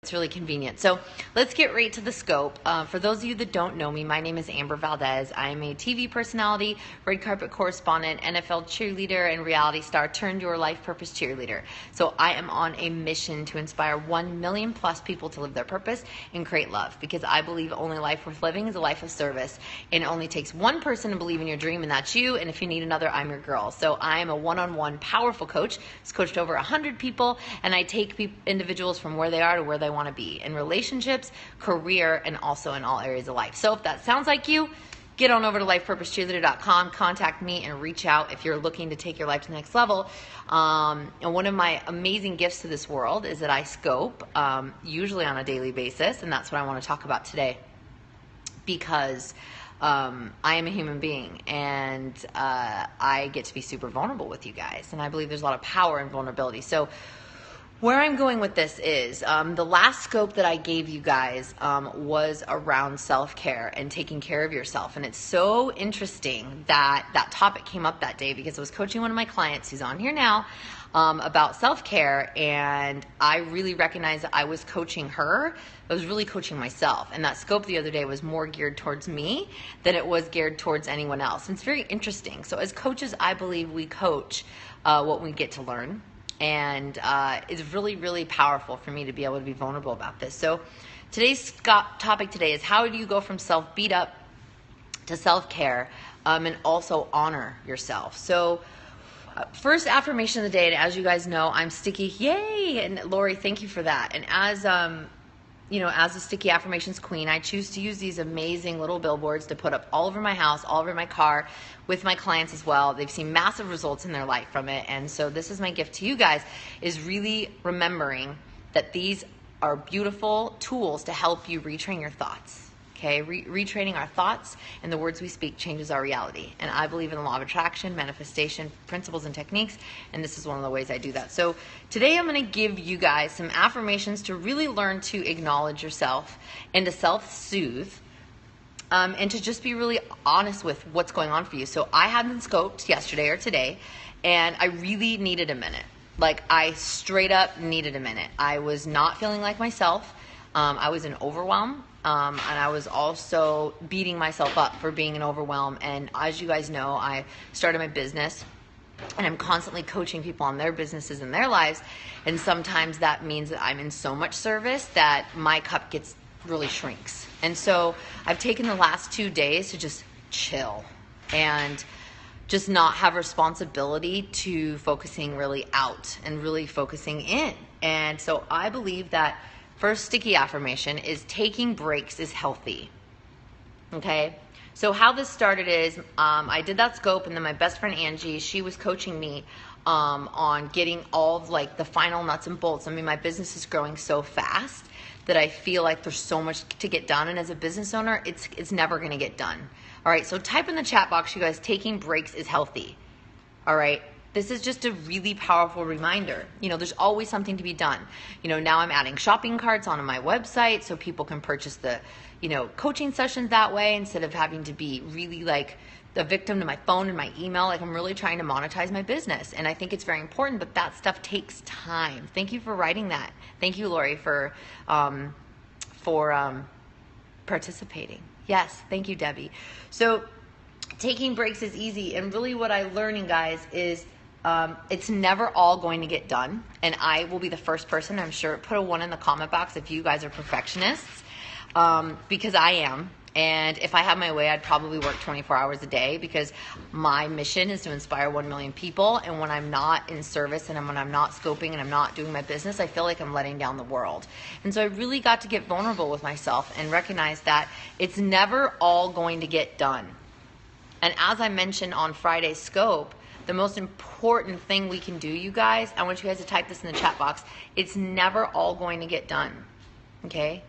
It's really convenient. So let's get right to the scope. For those of you that don't know me, my name is Amber Valdez. I am a TV personality, red carpet correspondent, NFL cheerleader, and reality star turned your life purpose cheerleader. So I am on a mission to inspire 1 million plus people to live their purpose and create love, because I believe only life worth living is a life of service. And it only takes one person to believe in your dream, and that's you. And if you need another, I'm your girl. So I am a one-on-one powerful coach who's coached over 100 people, and I take individuals from where they are to where they want to be in relationships, career, and also in all areas of life. So if that sounds like you, get on over to lifepurposecheerleader.com, contact me, and reach out if you're looking to take your life to the next level. And one of my amazing gifts to this world is that I scope, usually on a daily basis, and that's what I want to talk about today, because I am a human being, and I get to be super vulnerable with you guys, and I believe there's a lot of power in vulnerability. So where I'm going with this is the last scope that I gave you guys was around self-care and taking care of yourself. And it's so interesting that that topic came up that day, because I was coaching one of my clients who's on here now about self-care, and I really recognized that I was coaching her. I was really coaching myself. And that scope the other day was more geared towards me than it was geared towards anyone else. And it's very interesting. So as coaches, I believe we coach what we get to learn. And it's really, really powerful for me to be able to be vulnerable about this. So today's topic today is, how do you go from self-beat up to self-care and also honor yourself? So first affirmation of the day, and as you guys know, I'm Stickie. Yay! And Lori, thank you for that. And as as a Stickie affirmations queen, I choose to use these amazing little billboards to put up all over my house, all over my car, with my clients as well. They've seen massive results in their life from it. And so this is my gift to you guys, is really remembering that these are beautiful tools to help you retrain your thoughts. Okay, retraining our thoughts and the words we speak changes our reality. And I believe in the law of attraction, manifestation, principles, and techniques. And this is one of the ways I do that. So today I'm going to give you guys some affirmations to really learn to acknowledge yourself and to self-soothe. And to just be really honest with what's going on for you. So I had them scoped yesterday or today, and I really needed a minute. Like, I straight up needed a minute. I was not feeling like myself. I was in overwhelm. And I was also beating myself up for being in overwhelm. And as you guys know, I started my business, and I'm constantly coaching people on their businesses and their lives. And sometimes that means that I'm in so much service that my cup really shrinks. And so I've taken the last 2 days to just chill and just not have responsibility to focusing really out and really focusing in. And so I believe that first Stickie affirmation is, taking breaks is healthy. Okay? So how this started is I did that scope, and then my best friend Angie, she was coaching me on getting all of like the final nuts and bolts. I mean, my business is growing so fast that I feel like there's so much to get done. And as a business owner, it's never going to get done. All right, so type in the chat box, you guys, taking breaks is healthy. All right, this is just a really powerful reminder. There's always something to be done. Now I'm adding shopping carts onto my website so people can purchase the, coaching sessions that way, instead of having to be really like a victim to my phone and my email. Like, I'm really trying to monetize my business. And I think it's very important, but that stuff takes time. Thank you for writing that. Thank you, Lori, for participating. Yes, thank you, Debbie. So taking breaks is easy. And really what I'm learning, guys, is it's never all going to get done. And I will be the first person, I'm sure, put a 1 in the comment box if you guys are perfectionists, because I am. And if I had my way, I'd probably work 24 hours a day, because my mission is to inspire 1 million people. And when I'm not in service, and when I'm not scoping, and I'm not doing my business, I feel like I'm letting down the world. And so I really got to get vulnerable with myself and recognize that it's never all going to get done. And as I mentioned on Friday's scope, the most important thing we can do, you guys, I want you guys to type this in the chat box, it's never all going to get done. Okay?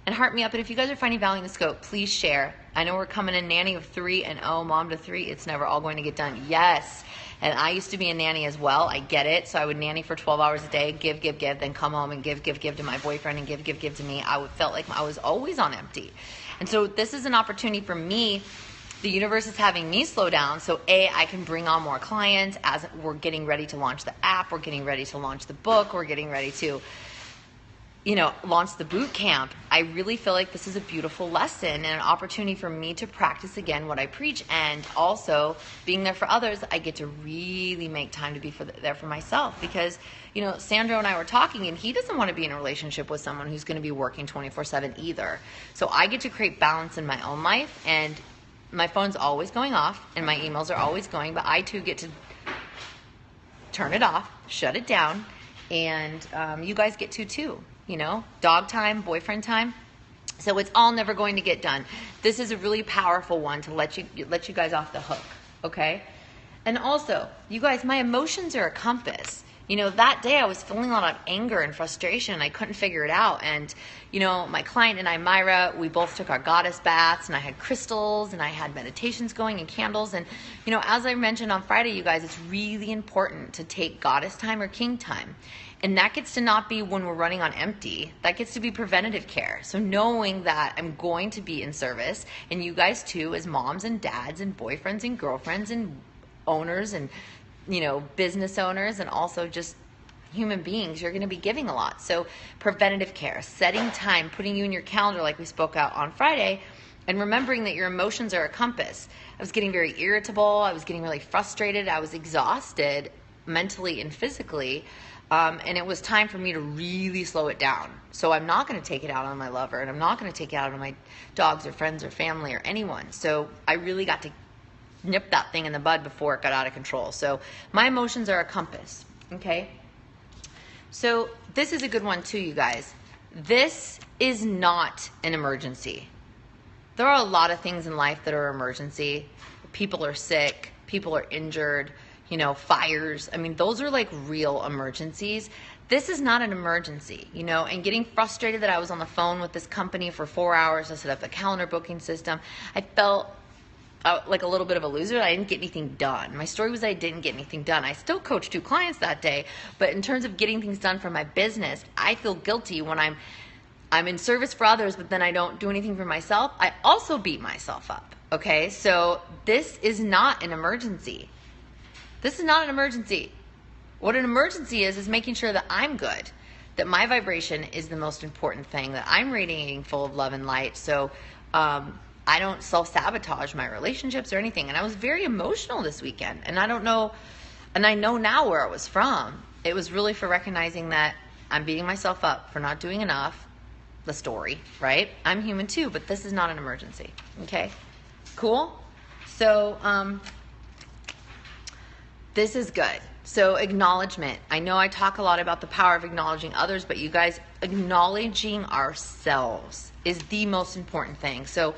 And heart me up. And if you guys are finding value in the scope, please share. I know we're coming in nanny of 3 and mom to 3. It's never all going to get done. Yes. And I used to be a nanny as well. I get it. So I would nanny for 12 hours a day, give, then come home and give to my boyfriend, and give to me. Felt like I was always on empty. And so this is an opportunity for me. The universe is having me slow down, so I can bring on more clients as we're getting ready to launch the app, we're getting ready to launch the book, we're getting ready to launched the boot camp, I really feel like this is a beautiful lesson and an opportunity for me to practice again what I preach. And also being there for others, I get to really make time to be there for myself, because, Sandro and I were talking, and he doesn't want to be in a relationship with someone who's going to be working 24/7 either. So I get to create balance in my own life, and my phone's always going off and my emails are always going, but I too get to turn it off, shut it down, and you guys get to too. Dog time, boyfriend time. So it's all never going to get done. This is a really powerful one to let you guys off the hook, okay? And also, you guys, my emotions are a compass. That day I was feeling a lot of anger and frustration. I couldn't figure it out. And, my client and I, Myra, we both took our goddess baths, and I had crystals, and I had meditations going and candles. And, as I mentioned on Friday, you guys, it's really important to take goddess time or king time. And that gets to not be when we're running on empty. That gets to be preventative care. So knowing that I'm going to be in service, and you guys too, as moms and dads and boyfriends and girlfriends and owners and, business owners, and also just human beings, you're going to be giving a lot. So preventative care, setting time, putting you in your calendar like we spoke out on Friday, and remembering that your emotions are a compass. I was getting very irritable. I was getting really frustrated. I was exhausted mentally and physically. And it was time for me to really slow it down. So I'm not going to take it out on my lover, and I'm not going to take it out on my dogs or friends or family or anyone. So I really got to nip that thing in the bud before it got out of control. So my emotions are a compass, okay? So this is a good one too, you guys. This is not an emergency. There are a lot of things in life that are emergency. People are sick, people are injured, fires. I mean, those are like real emergencies. This is not an emergency, and getting frustrated that I was on the phone with this company for 4 hours to set up a calendar booking system. I felt like a little bit of a loser. I didn't get anything done. My story was that I didn't get anything done. I still coached 2 clients that day, but in terms of getting things done for my business, I feel guilty when I'm in service for others, but then I don't do anything for myself. I also beat myself up, okay? So this is not an emergency. This is not an emergency. What an emergency is making sure that I'm good, that my vibration is the most important thing, that I'm radiating full of love and light. So I don't self-sabotage my relationships or anything. And I was very emotional this weekend. And I don't know, and I know now where it was from. It was really for recognizing that I'm beating myself up for not doing enough. The story, right? I'm human too, but this is not an emergency. Okay? Cool? So, this is good. So acknowledgement. I know I talk a lot about the power of acknowledging others, but you guys, acknowledging ourselves is the most important thing. So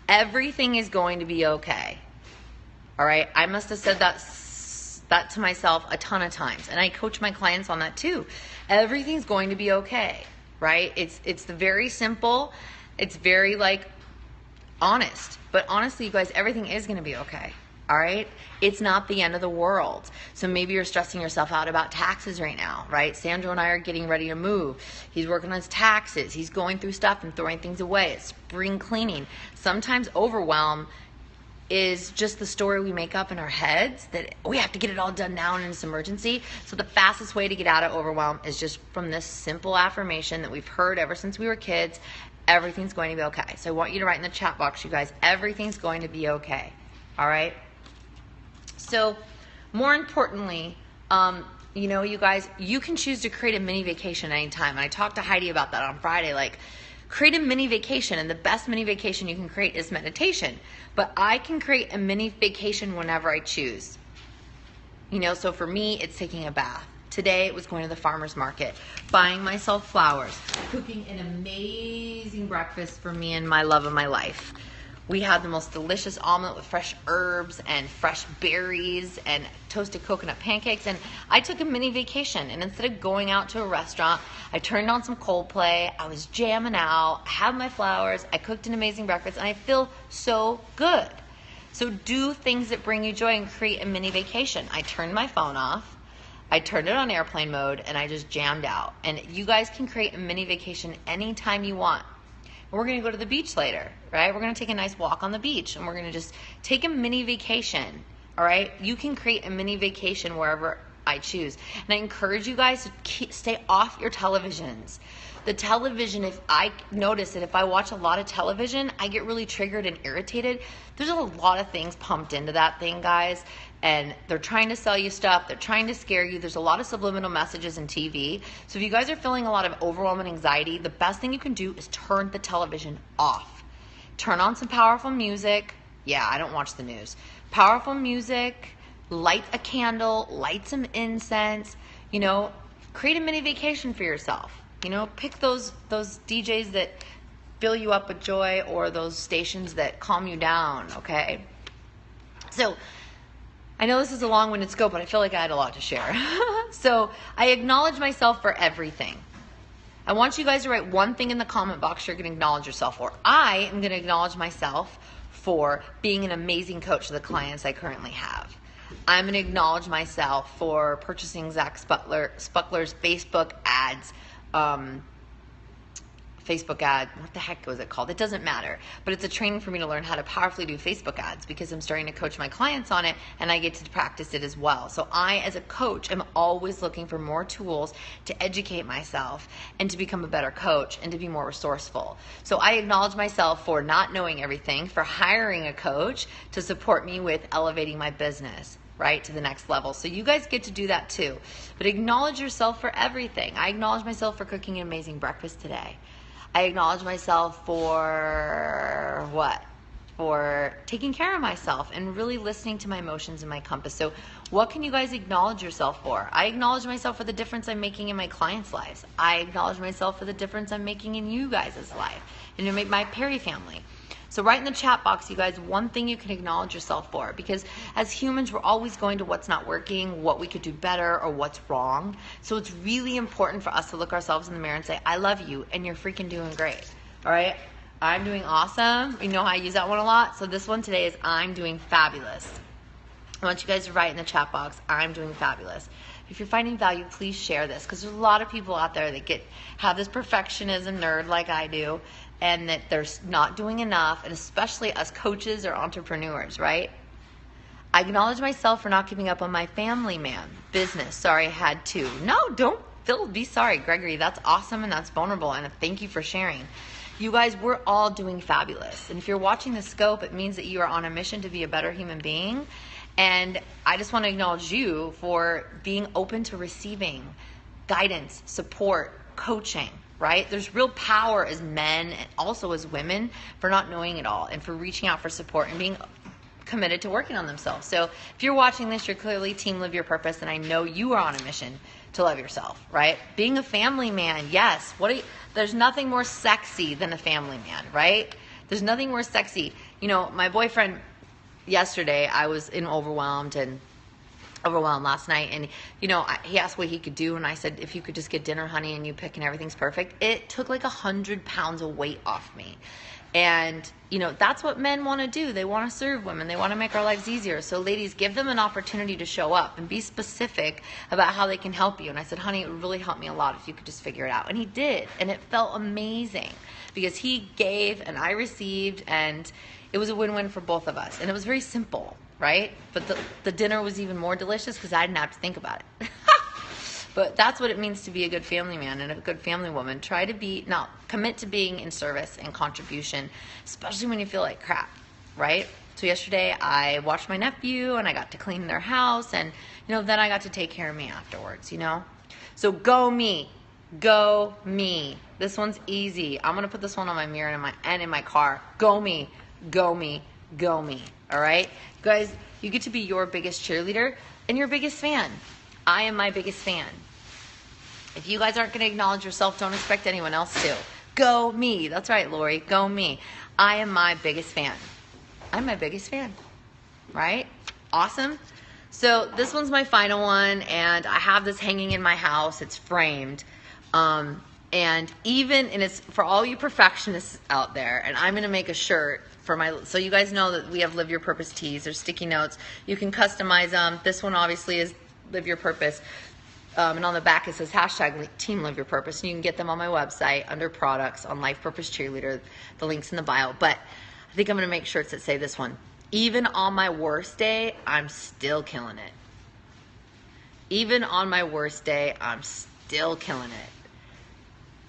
everything is going to be okay. All right? I must have said that to myself a ton of times, and I coach my clients on that too. Everything's going to be okay, right? It's the very simple. It's very honest. But honestly, you guys, everything is going to be okay. All right? It's not the end of the world. So maybe you're stressing yourself out about taxes right now, right? Sandro and I are getting ready to move. He's working on his taxes. He's going through stuff and throwing things away. It's spring cleaning. Sometimes overwhelm is just the story we make up in our heads that we have to get it all done now and in this emergency. So the fastest way to get out of overwhelm is just from this simple affirmation that we've heard ever since we were kids. Everything's going to be okay. So I want you to write in the chat box, you guys, everything's going to be okay. All right? So more importantly, you guys, you can choose to create a mini vacation anytime. And I talked to Heidi about that on Friday. Create a mini vacation, and the best mini vacation you can create is meditation. But I can create a mini vacation whenever I choose. So for me, it's taking a bath. Today, it was going to the farmer's market, buying myself flowers, cooking an amazing breakfast for me and my love of my life. We had the most delicious omelet with fresh herbs and fresh berries and toasted coconut pancakes. And I took a mini vacation. And instead of going out to a restaurant, I turned on some Coldplay. I was jamming out. I had my flowers. I cooked an amazing breakfast. And I feel so good. So do things that bring you joy and create a mini vacation. I turned my phone off. I turned it on airplane mode. And I just jammed out. And you guys can create a mini vacation anytime you want. We're going to go to the beach later, right? We're going to take a nice walk on the beach, and we're going to just take a mini vacation, all right? You can create a mini vacation wherever I choose. And I encourage you guys to stay off your televisions. The television, if I notice that if I watch a lot of television, I get really triggered and irritated. There's a lot of things pumped into that thing, guys. And they're trying to sell you stuff. They're trying to scare you. There's a lot of subliminal messages in TV. So if you guys are feeling a lot of overwhelm and anxiety, the best thing you can do is turn the television off. Turn on some powerful music. Yeah, I don't watch the news. Powerful music, light a candle, light some incense, you know, create a mini vacation for yourself. You know, pick those DJs that fill you up with joy, or those stations that calm you down, okay? So I know this is a long-winded scope, but I feel like I had a lot to share. So I acknowledge myself for everything. I want you guys to write one thing in the comment box you're going to acknowledge yourself for. I am going to acknowledge myself for being an amazing coach to the clients I currently have. I'm going to acknowledge myself for purchasing Zach Spuckler's Facebook ads. Facebook ad, what the heck was it called? It doesn't matter, but it's a training for me to learn how to powerfully do Facebook ads, because I'm starting to coach my clients on it and I get to practice it as well. So I, as a coach, am always looking for more tools to educate myself and to become a better coach and to be more resourceful. So I acknowledge myself for not knowing everything, for hiring a coach to support me with elevating my business, right, to the next level. So you guys get to do that too. But acknowledge yourself for everything. I acknowledge myself for cooking an amazing breakfast today. I acknowledge myself for what? For taking care of myself and really listening to my emotions and my compass. So what can you guys acknowledge yourself for? I acknowledge myself for the difference I'm making in my clients' lives. I acknowledge myself for the difference I'm making in you guys' life and in my Perry family. So write in the chat box, you guys, one thing you can acknowledge yourself for, because as humans, we're always going to what's not working, what we could do better, or what's wrong. So it's really important for us to look ourselves in the mirror and say, I love you, and you're freaking doing great. All right? I'm doing awesome. You know how I use that one a lot? So this one today is I'm doing fabulous. I want you guys to write in the chat box, I'm doing fabulous. If you're finding value, please share this, because there's a lot of people out there that have this perfectionism nerd like I do, and that they're not doing enough, and especially us coaches or entrepreneurs, right? I acknowledge myself for not giving up on my family man business. Sorry, I had to. No, don't be sorry, Gregory. That's awesome and that's vulnerable, and thank you for sharing. You guys, we're all doing fabulous. And if you're watching the scope, it means that you are on a mission to be a better human being. And I just want to acknowledge you for being open to receiving guidance, support, coaching, right? There's real power as men and also as women for not knowing it all and for reaching out for support and being committed to working on themselves. So if you're watching this, you're clearly Team Live Your Purpose, and I know you are on a mission to love yourself, right? Being a family man, yes. There's nothing more sexy than a family man, right? There's nothing more sexy. You know, my boyfriend yesterday, I was overwhelmed last night, and you know, he asked what he could do, and I said, if you could just get dinner, honey, and you pick and everything's perfect. It took like 100 pounds of weight off me. And you know, that's what men want to do. They want to serve women. They want to make our lives easier. So ladies, give them an opportunity to show up and be specific about how they can help you. And I said, honey, it would really help me a lot if you could just figure it out. And he did, and it felt amazing because he gave and I received, and it was a win-win for both of us. And it was very simple, right? But the dinner was even more delicious because I didn't have to think about it. But that's what it means to be a good family man and a good family woman. Commit to being in service and contribution, especially when you feel like crap, right? So yesterday I watched my nephew and I got to clean their house, and you know, then I got to take care of me afterwards, you know? So go me. Go me. This one's easy. I'm gonna put this one on my mirror and in my car. Go me. Go me. Go me. All right? Guys, you get to be your biggest cheerleader and your biggest fan. I am my biggest fan. If you guys aren't going to acknowledge yourself, don't expect anyone else to. Go me. That's right, Lori. Go me. I am my biggest fan. I'm my biggest fan. Right? Awesome. So this one's my final one, and I have this hanging in my house. It's framed. And it's for all you perfectionists out there, and I'm going to make a shirt so you guys know that we have Live Your Purpose tees. There's sticky notes. You can customize them. This one obviously is Live Your Purpose. And on the back it says hashtag Team Live Your Purpose. And you can get them on my website under products on Life Purpose Cheerleader. The link's in the bio. But I think I'm going to make shirts that say this one. Even on my worst day, I'm still killing it. Even on my worst day, I'm still killing it.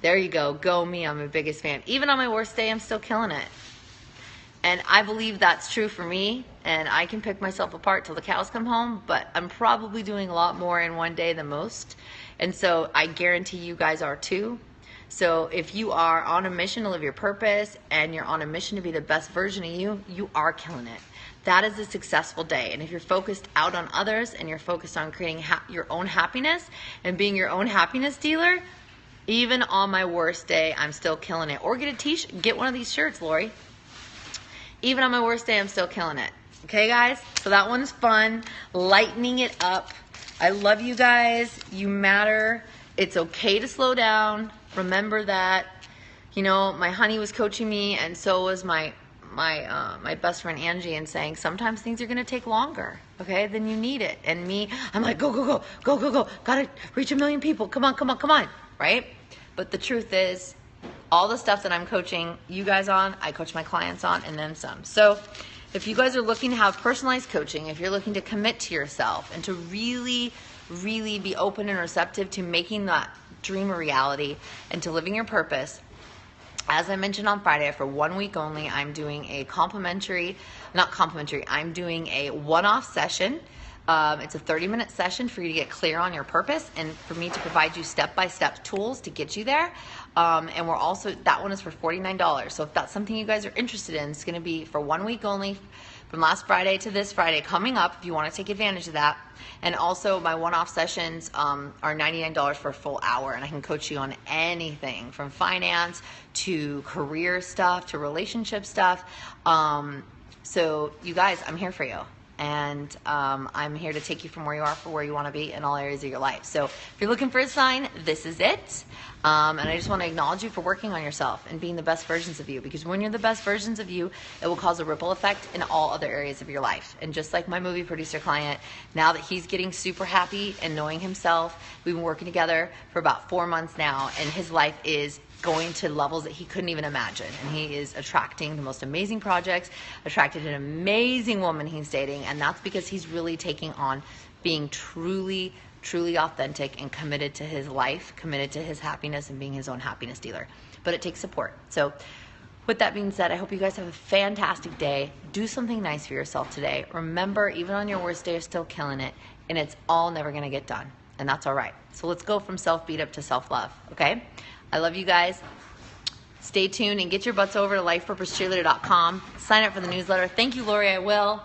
There you go. Go me. I'm my biggest fan. Even on my worst day, I'm still killing it. And I believe that's true for me, and I can pick myself apart till the cows come home, but I'm probably doing a lot more in one day than most. And so I guarantee you guys are too. So if you are on a mission to live your purpose and you're on a mission to be the best version of you, you are killing it. That is a successful day. And if you're focused out on others and you're focused on creating your own happiness and being your own happiness dealer, even on my worst day, I'm still killing it. Or get a t-shirt, get one of these shirts, Lori. Even on my worst day, I'm still killing it. Okay, guys? So that one's fun. Lightening it up. I love you guys. You matter. It's okay to slow down. Remember that. You know, my honey was coaching me, and so was my best friend Angie, and saying sometimes things are going to take longer, okay, than you need it. And me, I'm like, go, go, go, go, go, go. Gotta reach 1 million people. Come on, come on, come on. Right? But the truth is, all the stuff that I'm coaching you guys on, I coach my clients on, and then some. So if you guys are looking to have personalized coaching, if you're looking to commit to yourself and to really, really be open and receptive to making that dream a reality and to living your purpose, as I mentioned on Friday, for 1 week only, I'm doing a I'm doing a one-off session. It's a 30-minute session for you to get clear on your purpose and for me to provide you step-by-step tools to get you there. And we're also, that one is for $49. So if that's something you guys are interested in, it's going to be for 1 week only, from last Friday to this Friday coming up, if you want to take advantage of that. And also my one-off sessions are $99 for a full hour, and I can coach you on anything from finance to career stuff to relationship stuff. So you guys, I'm here for you. And I'm here to take you from where you are for where you want to be in all areas of your life. So if you're looking for a sign, this is it. And I just want to acknowledge you for working on yourself and being the best versions of you, because when you're the best versions of you, it will cause a ripple effect in all other areas of your life. And just like my movie producer client, now that he's getting super happy and knowing himself, we've been working together for about 4 months now, and his life is going to levels that he couldn't even imagine. And he is attracting the most amazing projects, attracted an amazing woman he's dating, and that's because he's really taking on being truly, truly authentic and committed to his life, committed to his happiness and being his own happiness dealer. But it takes support. So with that being said, I hope you guys have a fantastic day. Do something nice for yourself today. Remember, even on your worst day, you're still killing it, and it's all never going to get done. And that's all right. So let's go from self-beat up to self-love, okay? I love you guys. Stay tuned and get your butts over to lifepurposecheerleader.com. Sign up for the newsletter. Thank you, Lori, I will.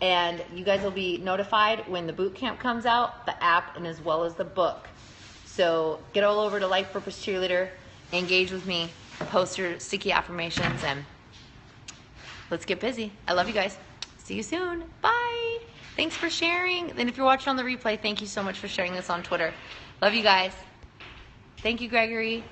And you guys will be notified when the boot camp comes out, the app, and as well as the book. So get all over to Life Purpose Cheerleader. Engage with me. Post your sticky affirmations, and let's get busy. I love you guys. See you soon. Bye. Thanks for sharing. And if you're watching on the replay, thank you so much for sharing this on Twitter. Love you guys. Thank you, Gregory.